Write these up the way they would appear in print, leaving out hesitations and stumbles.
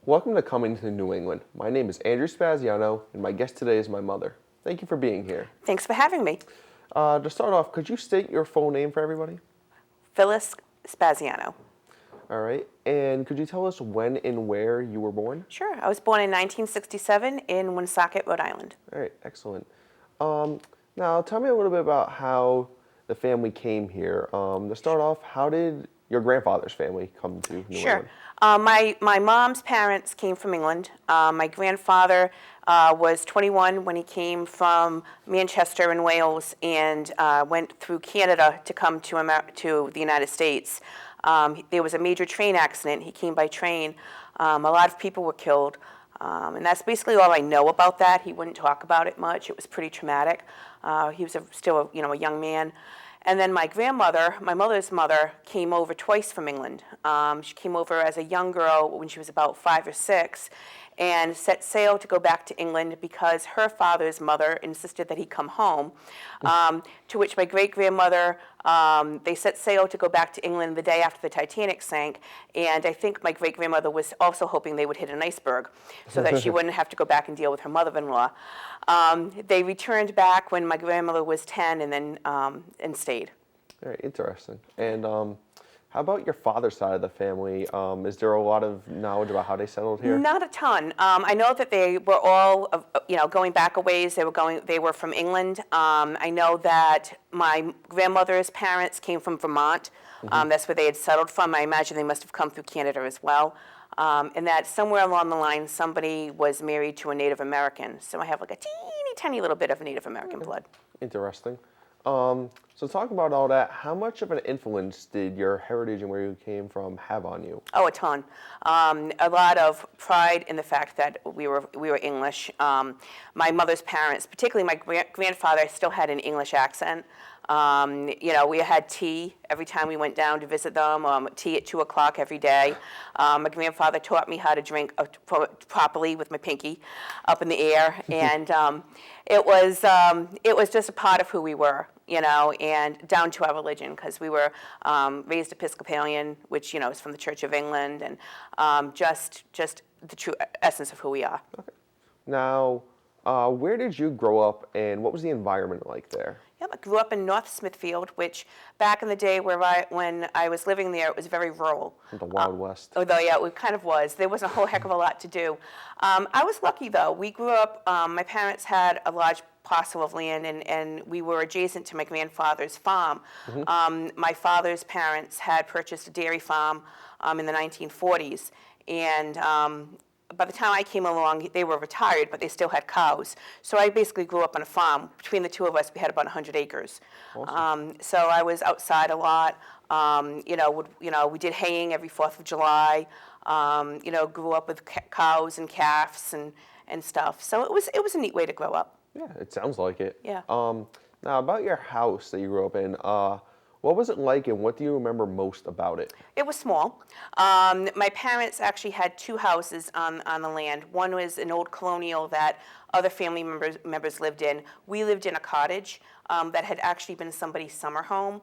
Welcome to Coming to New England. My name is Andrew Spaziano, and my guest today is my mother. Thank you for being here. Thanks for having me. To start off, could you state your full name for everybody? Phyllis Spaziano. All right. And could you tell us when and where you were born? Sure. I was born in 1967 in Woonsocket, Rhode Island. All right. Excellent. Now, tell me a little bit about how the family came here. To start off, how did your grandfather's family come to New Sure. England? My mom's parents came from England. My grandfather was 21 when he came from Manchester in Wales and went through Canada to come to the United States. There was a major train accident. He came by train. A lot of people were killed. And that's basically all I know about that. He wouldn't talk about it much. It was pretty traumatic. He was still a young man. And then my grandmother, my mother's mother, came over twice from England. She came over as a young girl when she was about 5 or 6 and set sail to go back to England because her father's mother insisted that he come home. To which my great-grandmother, they set sail to go back to England the day after the Titanic sank, and I think my great-grandmother was also hoping they would hit an iceberg so that she wouldn't have to go back and deal with her mother-in-law. They returned back when my grandmother was 10 and then and stayed. Very interesting. And how about your father's side of the family? Is there a lot of knowledge about how they settled here? Not a ton. I know that they were all, going back a ways. They were from England. I know that my grandmother's parents came from Vermont. That's where they had settled from. I imagine they must have come through Canada as well. And that somewhere along the line, somebody was married to a Native American. So I have like a teeny tiny little bit of Native American blood. Interesting. So talking about all that, how much of an influence did your heritage and where you came from have on you? Oh, a ton. A lot of pride in the fact that we were English. My mother's parents, particularly my grandfather, still had an English accent. We had tea every time we went down to visit them, tea at 2 o'clock every day. My grandfather taught me how to drink properly with my pinky up in the air, and it was just a part of who we were, and down to our religion, because we were raised Episcopalian, which, is from the Church of England, and just the true essence of who we are. Okay. Now, where did you grow up, and what was the environment like there? Yep, I grew up in North Smithfield, which back in the day when I was living there, it was very rural. The Wild West. Although, yeah, it kind of was. There wasn't a whole heck of a lot to do. I was lucky, though. We grew up, my parents had a large parcel of land, and we were adjacent to my grandfather's farm. My father's parents had purchased a dairy farm in the 1940s, and by the time I came along, they were retired, but they still had cows. So I basically grew up on a farm. Between the two of us, we had about 100 acres. Awesome. So I was outside a lot. We did haying every 4th of July. Grew up with cows and calves and stuff. So it was a neat way to grow up. Yeah, it sounds like it. Yeah. Now, about your house that you grew up in, what was it like, and what do you remember most about it? It was small. My parents actually had 2 houses on the land. One was an old colonial that other family members lived in. We lived in a cottage that had actually been somebody's summer home,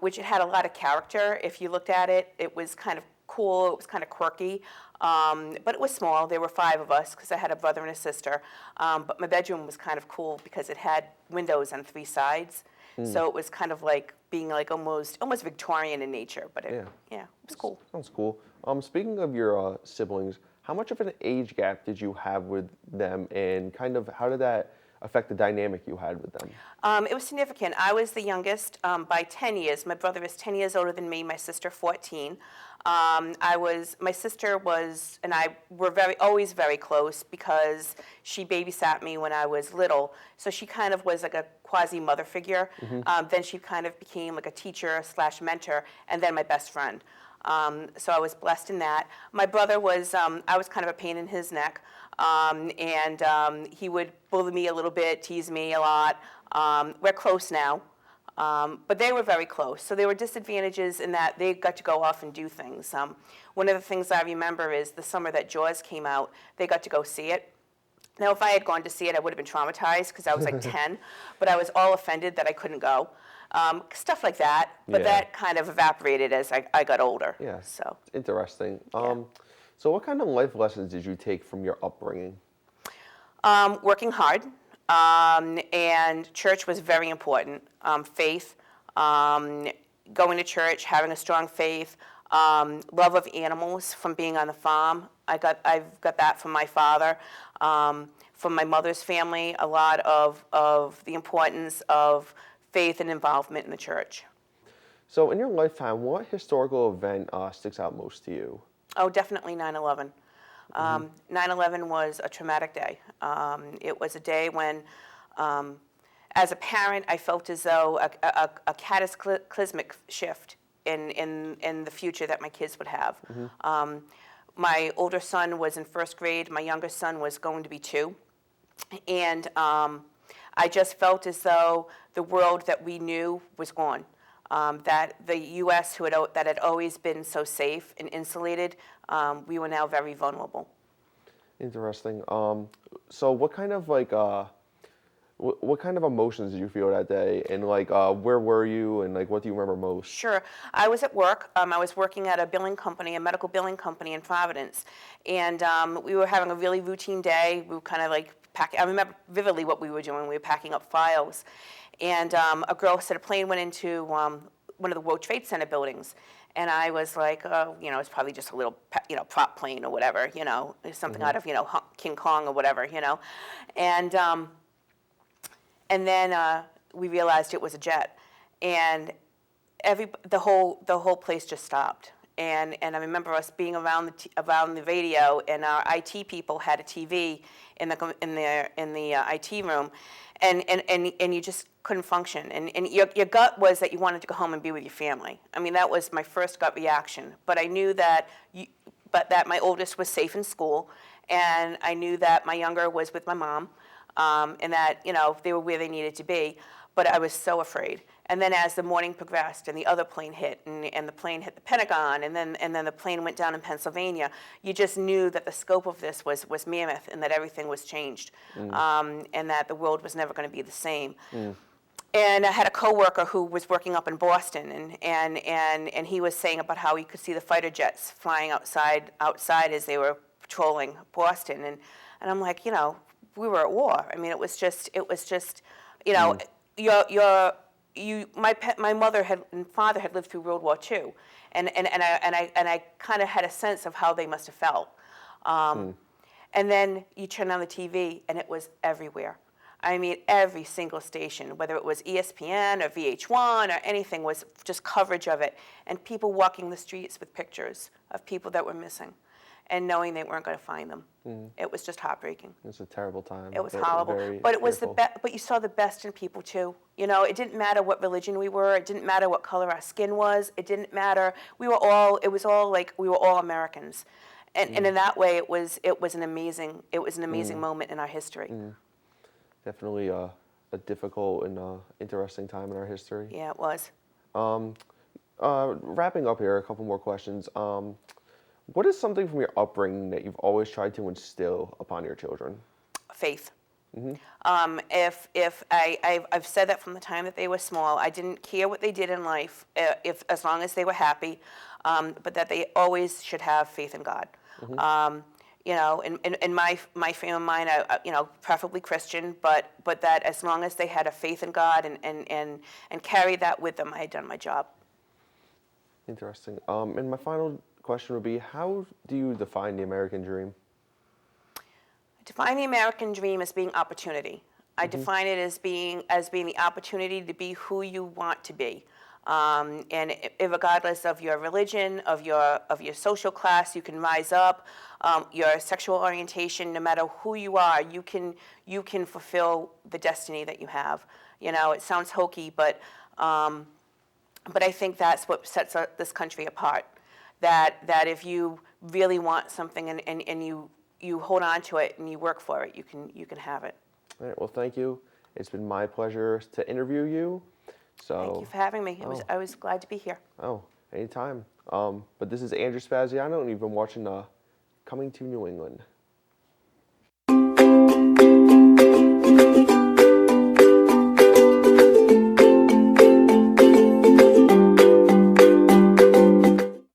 which it had a lot of character. If you looked at it, it was kind of cool. It was kind of quirky. But it was small. There were 5 of us because I had a brother and a sister. But my bedroom was kind of cool because it had windows on 3 sides. So it was kind of like being like almost Victorian in nature, but it was cool. Sounds cool. Speaking of your siblings, how much of an age gap did you have with them, and kind of how did that affect the dynamic you had with them? It was significant. I was the youngest by 10 years. My brother is 10 years older than me, my sister 14. My sister and I were always very close because she babysat me when I was little. So she kind of was like a quasi-mother figure. Then she kind of became like a teacher / mentor, and then my best friend. So I was blessed in that. My brother I was kind of a pain in his neck. He would bully me a little bit, tease me a lot. We're close now. But they were very close. So there were disadvantages in that they got to go off and do things. One of the things I remember is the summer that Jaws came out, they got to go see it. Now, if I had gone to see it, I would have been traumatized because I was like 10, but I was all offended that I couldn't go. Stuff like that. But that kind of evaporated as I got older. Yeah, So interesting. So what kind of life lessons did you take from your upbringing? Working hard, and church was very important. Faith, um, going to church, having a strong faith, love of animals from being on the farm. I've got that from my father. From my mother's family, a lot of the importance of faith and involvement in the church. So in your lifetime, what historical event sticks out most to you? Oh, definitely 9/11. 9/11 was a traumatic day. It was a day when, as a parent, I felt as though a cataclysmic shift in the future that my kids would have. My older son was in first grade. My younger son was going to be 2. And I just felt as though the world that we knew was gone. That the U.S., that had always been so safe and insulated, we were now very vulnerable. Interesting. So what kind of what kind of emotions did you feel that day, and where were you, and what do you remember most? Sure. I was at work. I was working at a billing company, a medical billing company in Providence. And we were having a really routine day. We were kind of packing. I remember vividly what we were doing. We were packing up files. And a girl said a plane went into one of the World Trade Center buildings. And I was like, oh, it's probably just a little, prop plane or whatever, something out of, King Kong or whatever, And then we realized it was a jet. And the whole place just stopped. And I remember us being around the radio, and our IT people had a TV in the IT room, and you just couldn't function. And your gut was that you wanted to go home and be with your family. I mean, that was my first gut reaction. But I knew that that my oldest was safe in school, and I knew that my younger was with my mom, and that they were where they needed to be. But I was so afraid. And then as the morning progressed and the other plane hit, and the plane hit the Pentagon, and then the plane went down in Pennsylvania, you just knew that the scope of this was mammoth, and that everything was changed, and that the world was never going to be the same. And I had a coworker who was working up in Boston, and he was saying about how he could see the fighter jets flying outside as they were patrolling Boston, and I'm like, we were at war. I mean, it was just, my mother and father had lived through World War II, and I kind of had a sense of how they must have felt. And then you turn on the TV, and it was everywhere. I mean, every single station, whether it was ESPN or VH1 or anything, was just coverage of it, and people walking the streets with pictures of people that were missing, and knowing they weren't going to find them. It was just heartbreaking. It was a terrible time. It was horrible, but it was but you saw the best in people too. It didn't matter what religion we were. It didn't matter what color our skin was. It didn't matter. We were all like we were all Americans, and in that way, it was an amazing moment in our history. Definitely a difficult and interesting time in our history. Yeah, it was. Wrapping up here, a couple more questions. What is something from your upbringing that you've always tried to instill upon your children? Faith. If I've said that from the time that they were small. I didn't care what they did in life, as long as they were happy, but that they always should have faith in God. In my frame of mind, preferably Christian, but that as long as they had a faith in God and carried that with them, I had done my job. Interesting. And my final question would be, how do you define the American dream? I define the American dream as being opportunity. I define it as being the opportunity to be who you want to be. And regardless of your religion, of your social class, you can rise up. Your sexual orientation, no matter who you are, you can fulfill the destiny that you have. It sounds hokey, but I think that's what sets this country apart. That if you really want something and you hold on to it and you work for it, you can have it. All right. Well, thank you. It's been my pleasure to interview you. So thank you for having me. I was glad to be here. Oh, anytime. But this is Andrew Spaziano, and you've been watching Coming to New England.